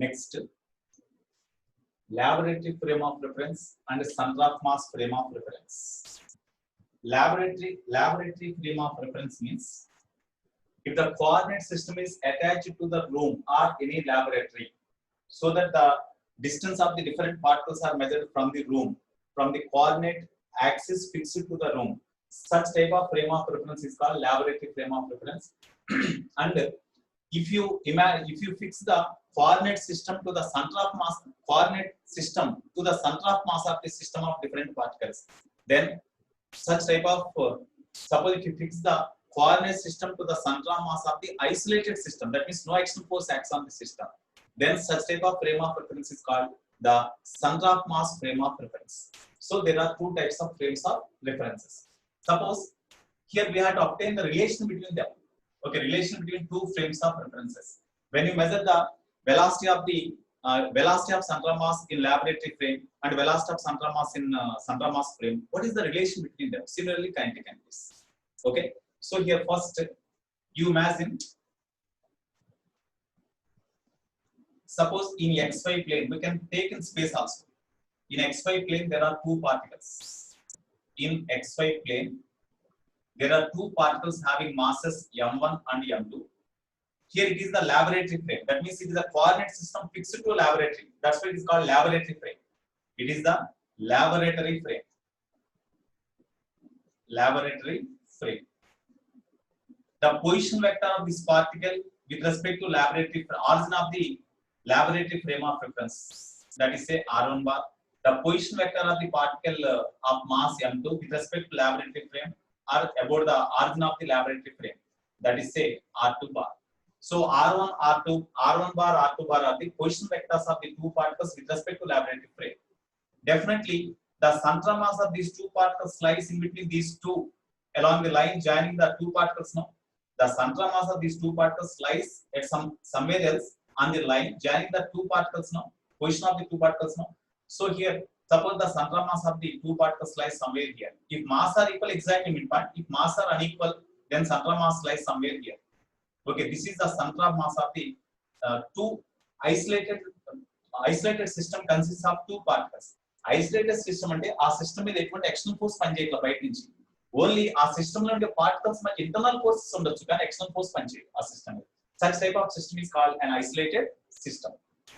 Next, laboratory frame of reference and center of mass frame of reference. Laboratory frame of reference means if the coordinate system is attached to the room or any laboratory, so that the distance of the different particles are measured from the room, from the coordinate axis fixed to the room. Such type of frame of reference is called laboratory frame of reference. And if you fix the coordinate system to the center of mass, coordinate system to the center of mass of the system of different particles, then such type of suppose if you fix the coordinate system to the center of mass of the isolated system, that means no external force acts on the system, then such type of frame of reference is called the center of mass frame of reference. So there are two types of frames of references. Suppose here we have to obtain the relation between them. Okay, relation between two frames of references. When you measure the velocity of the velocity of center of mass in laboratory frame and velocity of center of mass in center of mass frame, what is the relation between them? Similarly, kinetic energies. Okay, so here first you imagine, suppose in xy plane, we can take in space also. In xy plane there are two particles. In xy plane there are two particles having masses m1 and m2. Here it is the laboratory frame. That means it is a coordinate system fixed to laboratory. That's why it is called laboratory frame. It is the laboratory frame. Laboratory frame. The position vector of this particle with respect to laboratory origin of the laboratory frame of reference, that is say R1 bar. The position vector of the particle of mass m2 with respect to laboratory frame are about the origin of the laboratory frame, that is say R2 bar. So R1 bar, R2 bar are the position vectors of the two particles with respect to laboratory frame. Definitely the center mass of these two particles lies in between these two along the line joining the two particles. Now the center mass of these two particles lies at somewhere else on the line joining the two particles. Now position of the two particles. Now so here suppose the center mass of the two particles lies somewhere here. If mass are equal, exactly midpoint. If mass are unequal, then center mass lies somewhere here. Okay, this is the center of mass of the two isolated system consists of two particles. Isolated system ante aa system మీద ఎటువంటి external force పనిచేయట్ల బయట నుంచి. Only ఆ system లో ఉండే particles మనకి internal forces ఉండొచ్చు కానీ ఎక్స్టర్నల్ ఫోర్స్ పనిచేయదు ఆ సిస్టమ్ మీద. Such type of system is called an isolated system.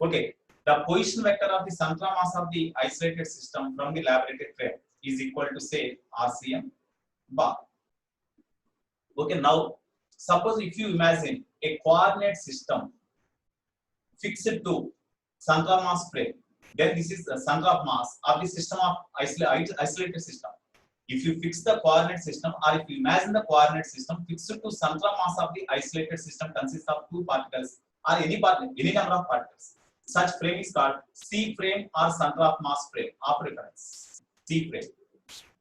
Okay, the position vector of the center mass of the isolated system from the laboratory frame is equal to say RCM bar. Okay, now suppose if you imagine a coordinate system fixed to center mass frame, then this is the center of mass of the system of isolated system. If you fix the coordinate system or if you imagine the coordinate system fixed to center mass of the isolated system consists of two particles or any number of particles, such frame is called C frame or center of mass frame of reference. C frame.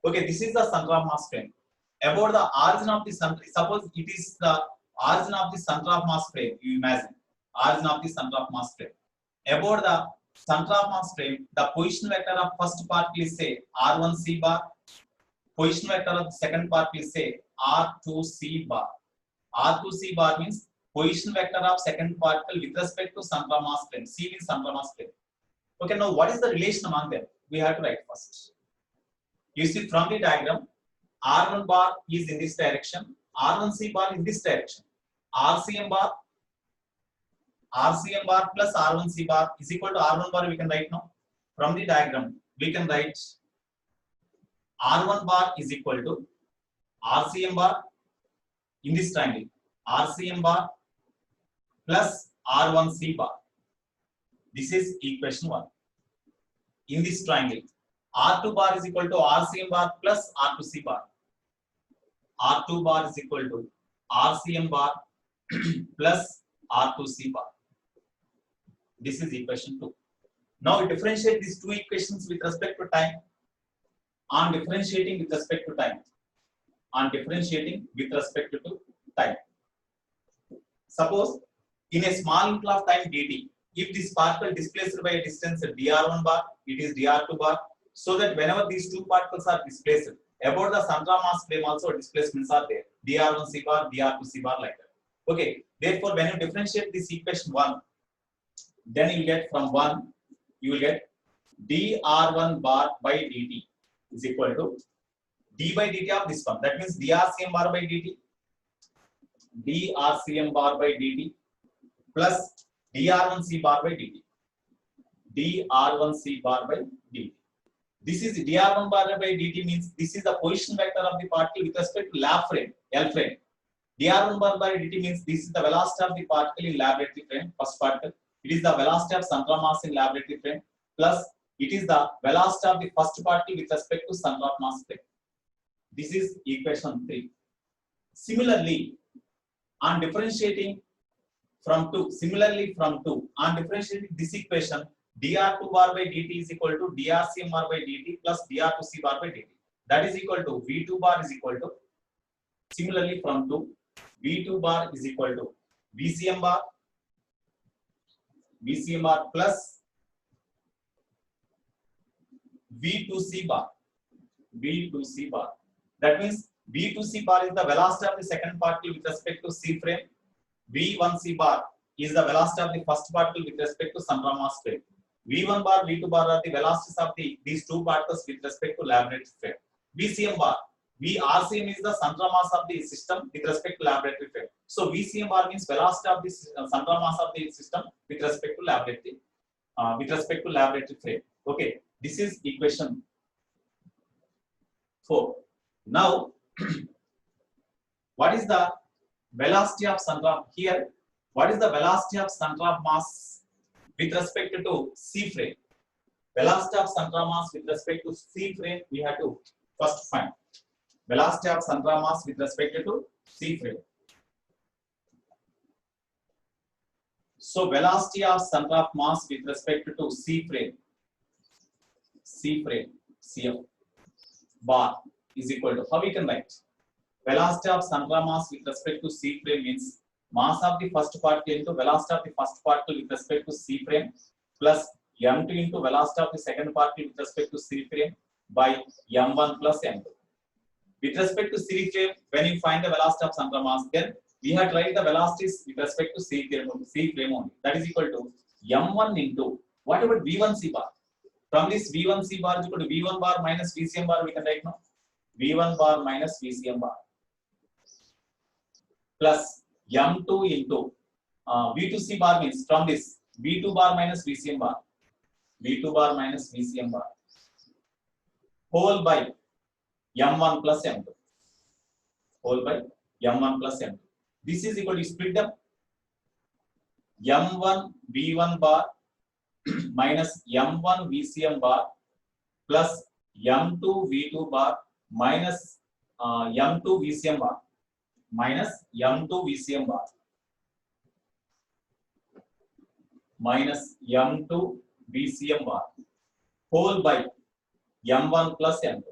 Okay, this is the center of mass frame. About the origin of the center, suppose it is the origin of the center of mass frame. You imagine origin of the center of mass frame. About the center of mass frame, the position vector of first particle is say R1C bar. Position vector of the second particle is say R2C bar. R2C bar means position vector of second particle with respect to center of mass frame. C means center of mass frame. Okay, now what is the relation among them? We have to write first. You see from the diagram, R1 bar is in this direction, R1C bar in this direction. RCM bar plus R1C bar is equal to R1 bar. We can write now from the diagram. We can write R1 bar is equal to RCM bar in this triangle. RCM bar plus R1C bar. This is equation 1. In this triangle, R2 bar is equal to RCM bar plus R2C bar. R2 bar is equal to RCM bar plus R2C bar. This is equation 2. Now we differentiate these two equations with respect to time. On differentiating with respect to time. Suppose in a small interval of time dt, if this particle displaced by a distance dr1 bar, it is dr2 bar, so that whenever these two particles are displaced, about the center mass frame also displacements are there, dr1c bar, dr2c bar, like that. Okay, therefore when you differentiate this equation 1, then you get from 1, you will get dr1 bar by dt is equal to d by dt of this one. That means drcm bar by dt, drcm bar by dt plus dr1c bar by dt, dr1c bar by dt. This is dr1 bar by dt means this is the position vector of the particle with respect to lab frame, L frame. dr1 bar by dt means this is the velocity of the particle in laboratory frame, first particle. It is the velocity of center of mass in laboratory frame plus it is the velocity of the first particle with respect to center of mass frame. This is equation 3. Similarly, on differentiating from 2, on differentiating this equation, dr2 bar by dt is equal to drcm bar by dt plus dr2c bar by dt. That is equal to v2 bar is equal to, similarly from 2, v2 bar is equal to vcm bar plus v2c bar. That means v2c bar is the velocity of the second particle with respect to c frame. v1c bar is the velocity of the first particle with respect to center of mass frame. v1 bar, v2 bar are the velocities of these two particles with respect to laboratory frame. vcm bar, RCM is the center of mass of the system with respect to laboratory frame. So vcm bar means velocity of the center of mass of the system with respect to laboratory frame. Okay, this is equation 4. Now, what is the velocity of center of here? What is the velocity of center of mass with respect to C frame? Velocity of center of mass with respect to C frame we have to first find. Velocity of center of mass with respect to C frame. So velocity of center of mass with respect to C frame, CF bar is equal to, how we can write? Velocity of center of mass with respect to C frame means mass of the first particle into velocity of the first particle with respect to C frame plus m2 into velocity of the second particle with respect to C frame by m1 plus m2. With respect to C frame, when you find the velocity of center of mass, then we have to write the velocities with respect to C frame only. That is equal to m1 into, what about v1c bar? From this v1c bar is equal to v1 bar minus vcm bar, we can write now. v1 bar minus vcm bar plus m2 into v2c bar means from this v2 bar minus vcm bar, whole by m1 plus m2, This is equal to split them m1 v1 bar minus m1 vcm bar plus m2 v2 bar minus m2 vcm bar minus m2 vcm bar minus m2 vcm bar whole by m1 plus m2.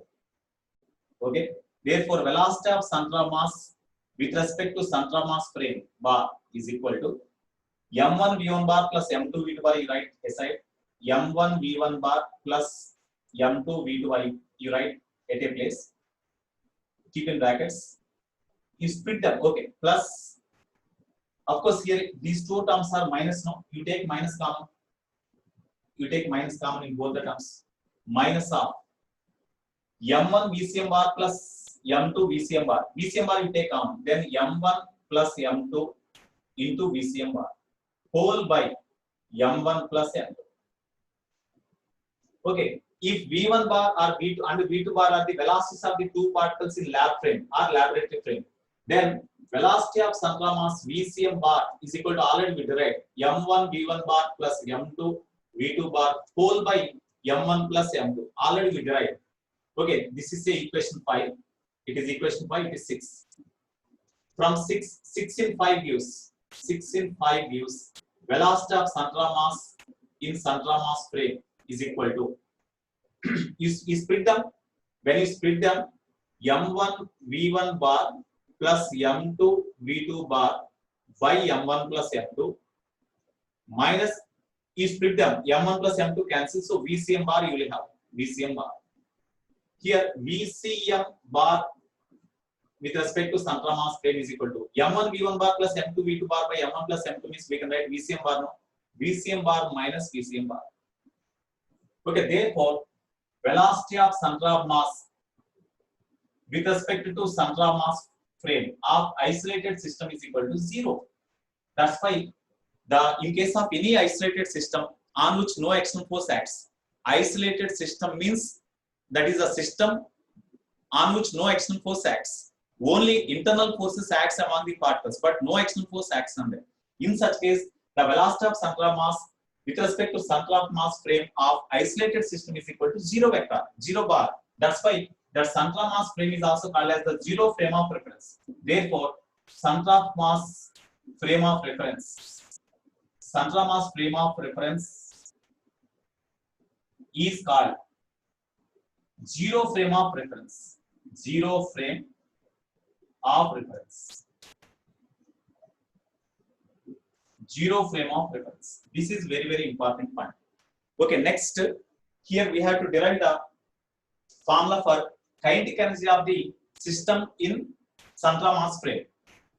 Okay, therefore velocity of center of mass with respect to center of mass frame bar is equal to m1 v1 bar plus m2 v2 bar, you write aside, m1 v1 bar plus m2 v2 bar, you write at a place, keep in brackets, you split them. Okay, plus, of course here these two terms are minus now, you take minus common, in both the terms, minus of m1 vcm bar plus m2 vcm bar you take common, then m1 plus m2 into vcm bar whole by m1 plus m2. Okay, if v1 bar or v2 and v2 bar are the velocities of the two particles in lab frame or laboratory frame, then velocity of center of mass vcm bar is equal to, already we derived, m1 v1 bar plus m2 v2 bar whole by m1 plus m2, already we derived. Okay, this is the equation 5. It is equation 5, it is 6. From 6 in 5 gives, velocity of center of mass in center of mass frame is equal to, you split them, when you split them, m1 v1 bar plus m2 v2 bar by m1 plus m2 minus, you split them, m1 plus m2 cancel, so vcm bar you will have, vcm bar. Here vcm bar with respect to center of mass frame is equal to m1 v1 bar plus m2 v2 bar by m1 plus m2 means we can write vcm bar now. VCM bar minus VCM bar. Okay, therefore, velocity of center of mass with respect to center of mass frame of isolated system is equal to 0. That's why in case of any isolated system on which no external force acts, isolated system means that is a system on which no external force acts. Only internal forces acts among the particles, but no external force acts on them. In such case, the velocity of center of mass with respect to center of mass frame of isolated system is equal to 0 vector, 0 bar. That's why that center of mass frame is also called as the 0 frame of reference. Therefore, center of mass frame of reference, center of mass frame of reference is called 0 frame of reference. 0 frame of reference. 0 frame of reference. This is very, very important point. Okay, next, here we have to derive the formula for kinetic energy of the system in center of mass frame.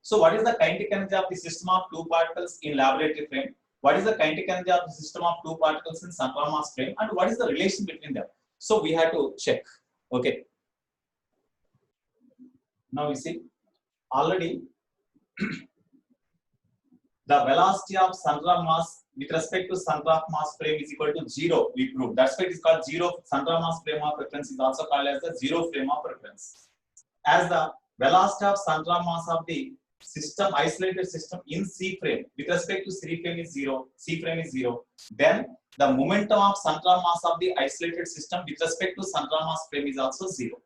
So, what is the kinetic energy of the system of two particles in laboratory frame? What is the kinetic energy of the system of two particles in center of mass frame? And what is the relation between them? So, we have to check. Okay. Now, we see already the velocity of center of mass with respect to center of mass frame is equal to 0. We proved. That's why it is called 0. Center of mass frame of reference is also called as the 0 frame of reference. As the velocity of center of mass of the system, isolated system in C frame with respect to C frame is 0. C frame is 0. Then the momentum of center of mass of the isolated system with respect to center of mass frame is also 0.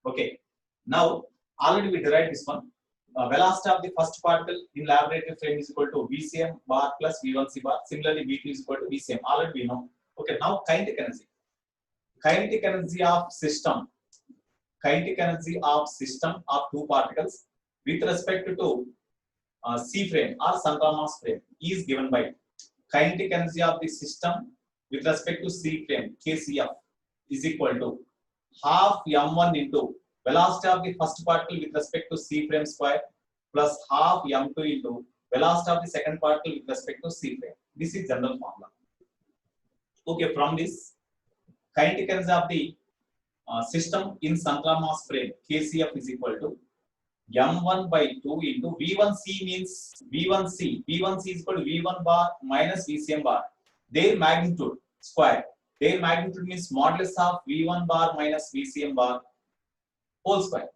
Okay. Now already we derived this one. Velocity of the first particle in laboratory frame is equal to VCM bar plus V1C bar. Similarly, V2 is equal to VCM. Already we know. Okay, now kinetic energy. Kinetic energy of system. Kinetic energy of system of two particles with respect to C frame or center of mass frame is given by kinetic energy of the system with respect to C frame KCF is equal to half m1 into velocity of the first particle with respect to C frame square plus half m2 into velocity of the second particle with respect to C frame. This is general formula. Okay, from this kinetic energy of the system in center of mass frame KCF is equal to m1 by 2 into V1C means V1C. V1C is equal to V1 bar minus VCM bar. Their magnitude square. Their magnitude means modulus of V1 bar minus VCM bar whole square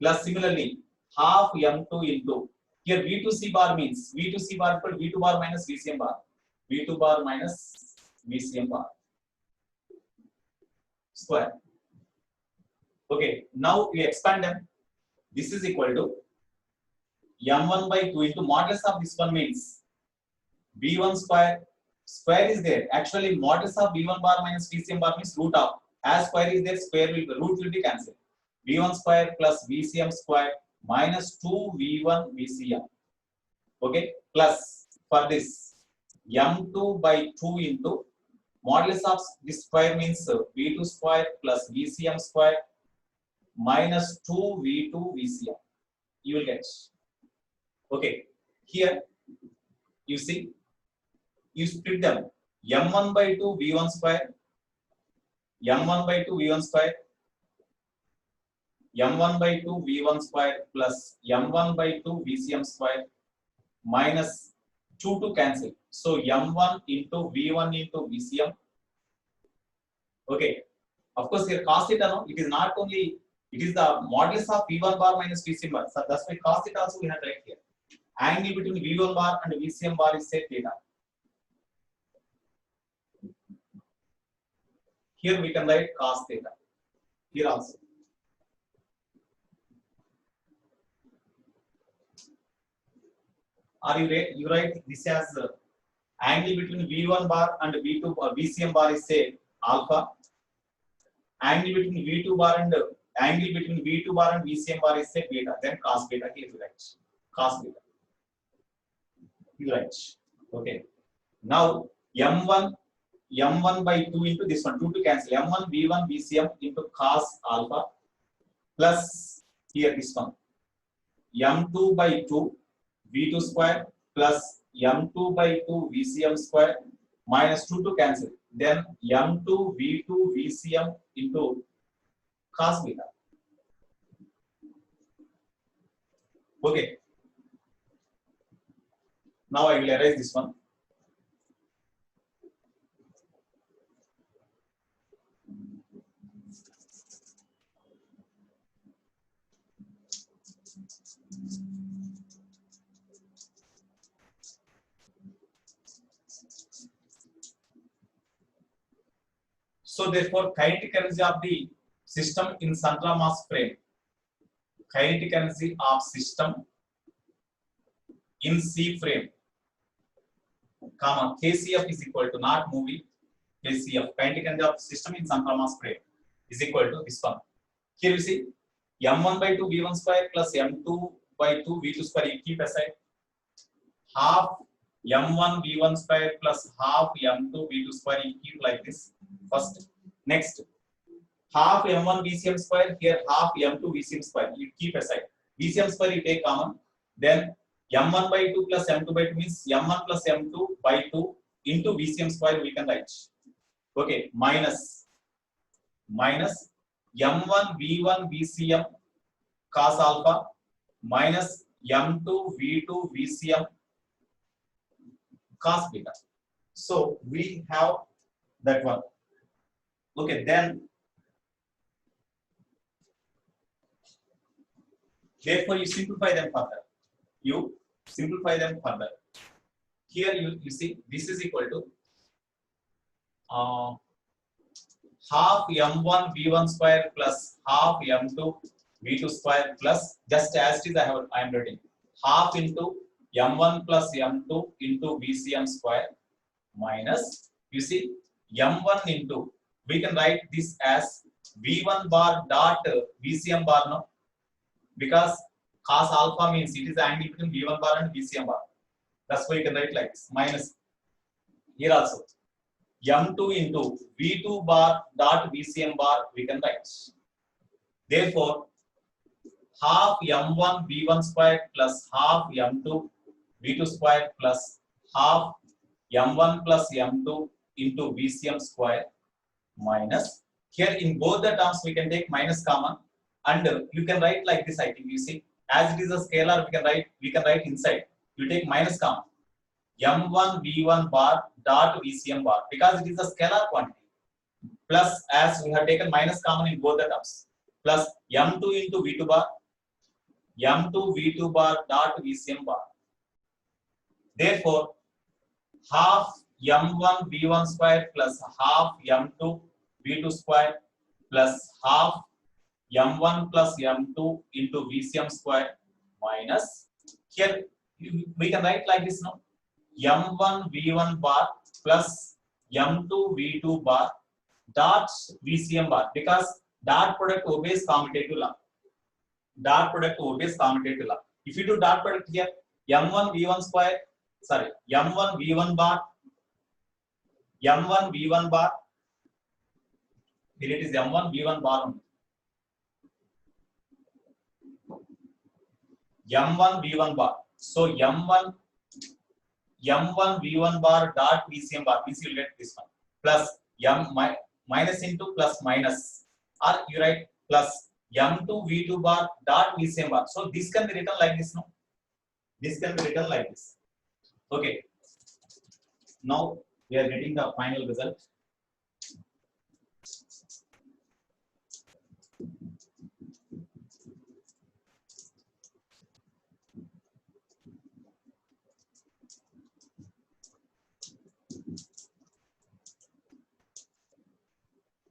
plus similarly half m2 into here V2C bar means V2C bar equal to V2 bar minus VCM bar. V2 bar minus VCM bar square. Okay, now we expand them. This is equal to m1 by 2 into modulus of this one means V1 square. Square is there. Actually, modulus of V1 bar minus VCM bar means root of. As square is there, root will be cancelled. V1 square plus VCM square minus 2V1 VCM. Okay, plus for this m2 by 2 into modulus of this square means V2 square plus VCM square minus 2V2 VCM. You will get. Okay, here you see, you split them m1 by 2 V1 square, m1 by 2 V1 square, m1 by 2 V1 square plus m1 by 2 VCM square minus 2 to cancel. So m1 into V1 into VCM. Okay, of course here cos theta, no, it is not only, it is the modulus of V1 bar minus VCM bar. So that's why cos theta also we have right here. Angle between V1 bar and VCM bar is say theta. Here we can write cos theta. Here also. Are you right? You write this as angle between V1 bar and V2 VCM bar is say alpha. Angle between V2 bar and angle between V2 bar and VCM bar is say beta. Then cos beta here you write cos beta. You write. Okay. Now m1 by 2 into this one, 2 to cancel, m1 v1 VCM into cos alpha plus here this one m2 by 2 V2 square plus m2 by 2 VCM square minus 2 to cancel. Then m2 V2 VCM into cos beta. Okay. Now I will erase this one. So therefore, kinetic energy of the system in central mass frame, kinetic energy of system in C frame, comma KCF is equal to, not movie, KCF, kinetic energy of system in central mass frame is equal to this one. Here you see m1 by 2 v1 square plus m2 by 2 v2 square, you keep aside, half m1 v1 square plus half m2 v2 square, you keep like this first. Next, half m1 VCM square, here half m2 VCM square, you keep aside. VCM square you take common, then m1 by 2 plus m2 by 2 means m1 plus m2 by 2 into VCM square we can write. Okay, minus m1 v1 VCM cos alpha minus m2 v2 VCM cos beta. So we have that one. Okay, then therefore you simplify them further. You simplify them further. Here you see this is equal to half m1 v1 square plus half m2 v2 square plus, just as it is I am writing, half into m1 plus m2 into VCM square minus, you see, m1 into, we can write this as v1 bar dot VCM bar, no, because cos alpha means it is the angle between v1 bar and VCM bar. That's why you can write like this, minus here also m2 into v2 bar dot VCM bar we can write. Therefore, half m1 v1 square plus half m2 v2 square plus half m1 plus m2 into VCM square minus, here in both the terms we can take minus common, and you can write like this. I think you see, as it is a scalar, we can write inside, you take minus common, m1 v1 bar dot VCM bar, because it is a scalar quantity, plus, as we have taken minus common in both the terms, plus m2 into v2 bar, m2 v2 bar dot VCM bar. Therefore, half m1 v1 square plus half m2 v2 square plus half m1 plus m2 into VCM square minus, here we can write like this, no, m1 v1 bar plus m2 v2 bar dot VCM bar, because dot product obeys commutative law. Dot product obeys commutative law. If you do dot product here, m1 v1 square, sorry, m1 v1 bar, m1 v1 bar, here it is m1 v1 bar only. m1 v1 bar. So m1 v1 bar dot VCM bar, VC will get this one, plus minus into plus minus, or you write plus m2 v2 bar dot VCM bar. So this can be written like this, no? This can be written like this. Okay. Now we are getting the final result.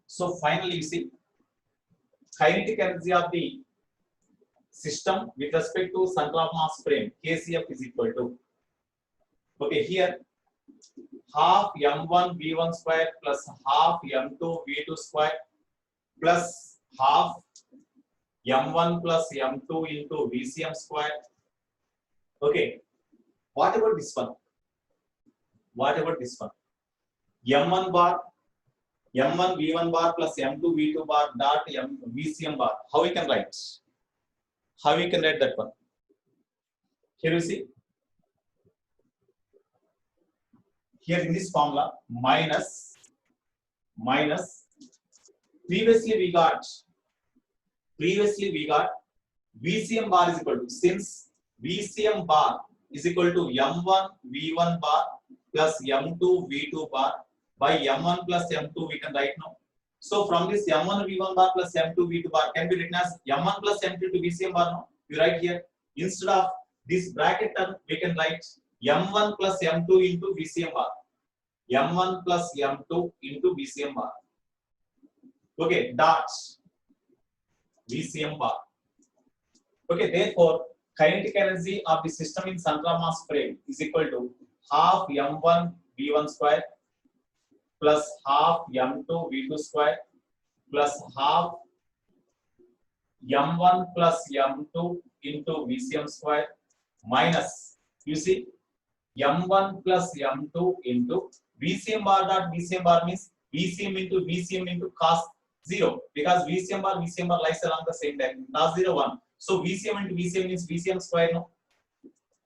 So finally, you see, kinetic energy of the system with respect to center of mass frame, KCF is equal to, okay, here half m1 v1 square plus half m2 v2 square plus half m1 plus m2 into VCM square. Okay, what about this one? What about this one? m1 bar, m1 v1 bar plus m2 v2 bar dot VCM bar. How we can write? How we can write that one? Here you see, here in this formula minus previously we got VCM bar is equal to, since VCM bar is equal to M1 V1 bar plus M2 V2 bar by M1 plus M2 we can write now. So from this M1 V1 bar plus M2 V2 bar can be written as M1 plus M2 to VCM bar now. You write here, instead of this bracket term we can write M1 plus M2 into VCM bar. M1 plus M2 into VCM bar. Okay, dot VCM bar. Okay, therefore kinetic energy of the system in central mass frame is equal to half M1 V1 square plus half M2 V2 square plus half M1 plus M2 into VCM square minus, you see, M1 plus M2 into VCM bar dot VCM bar means VCM into cos 0, because VCM bar lies along the same diagonal, cos 0 1. So VCM into VCM means VCM square, no?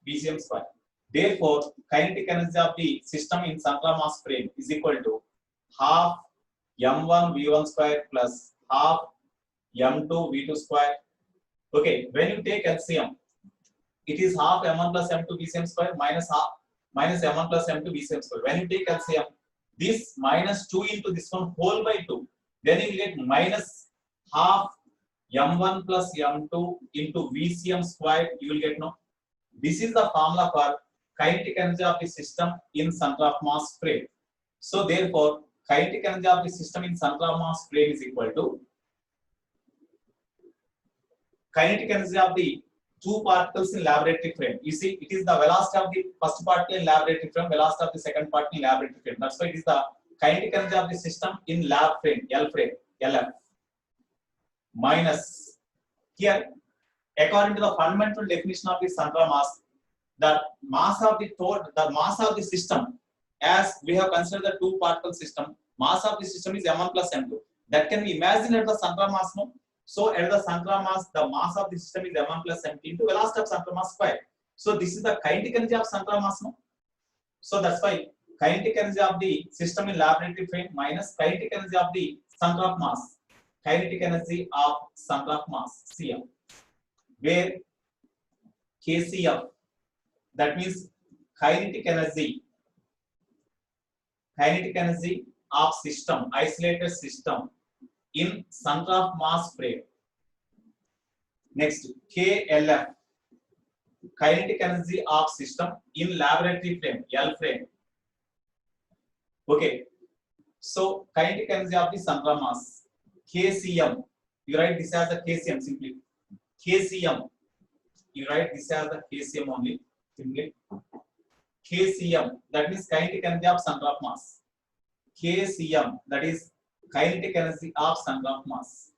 VCM square. Therefore, kinetic energy of the system in central mass frame is equal to half M1 V1 square plus half M2 V2 square. Okay, when you take LCM, it is half M1 plus M2 VCM square minus M1 plus M2 VCM square. When you take LCM, this minus 2 into this one whole by 2, then you will get minus half M1 plus M2 into VCM square, you will get, no? This is the formula for kinetic energy of the system in center of mass frame. So therefore, kinetic energy of the system in center of mass frame is equal to kinetic energy of the two particles in laboratory frame. You see, it is the velocity of the first particle in laboratory frame, velocity of the second particle in laboratory frame. That's why it is the kinetic energy of the system in lab frame, LF, minus, here, according to the fundamental definition of the central mass, the mass of the system, as we have considered the two particle system, mass of the system is M1 plus M2. That can be imagined at the central mass, no? So at the central mass, the mass of the system is M1 plus M2 into velocity of central mass square. So this is the kinetic energy of central mass, no? So that's why kinetic energy of the system in laboratory frame minus kinetic energy of the center of mass, kinetic energy of center of mass, CM, where KCF, that means kinetic energy of system, isolated system in center of mass frame. Next, KLF, kinetic energy of system in laboratory frame, L frame. Okay, so kinetic energy of the central mass, KCM, you write this as the KCM simply. KCM, you write this as the KCM only simply. KCM, that means kinetic energy of center of mass. KCM, that is kinetic energy of center of mass.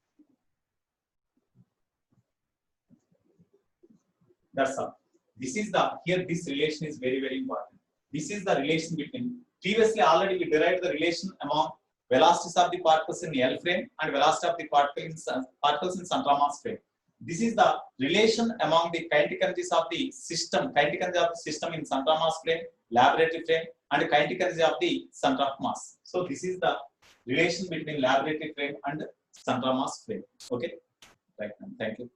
That's all. This is the, here this relation is very, very important. This is the relation between, previously already we derived the relation among velocities of the particles in L frame and velocity of the particles in central mass frame. This is the relation among the kinetic energies of the system, kinetic energy of the system in central mass frame, laboratory frame, and kinetic energy of the center of mass. So this is the relation between laboratory frame and central mass frame. Okay, right. Thank you.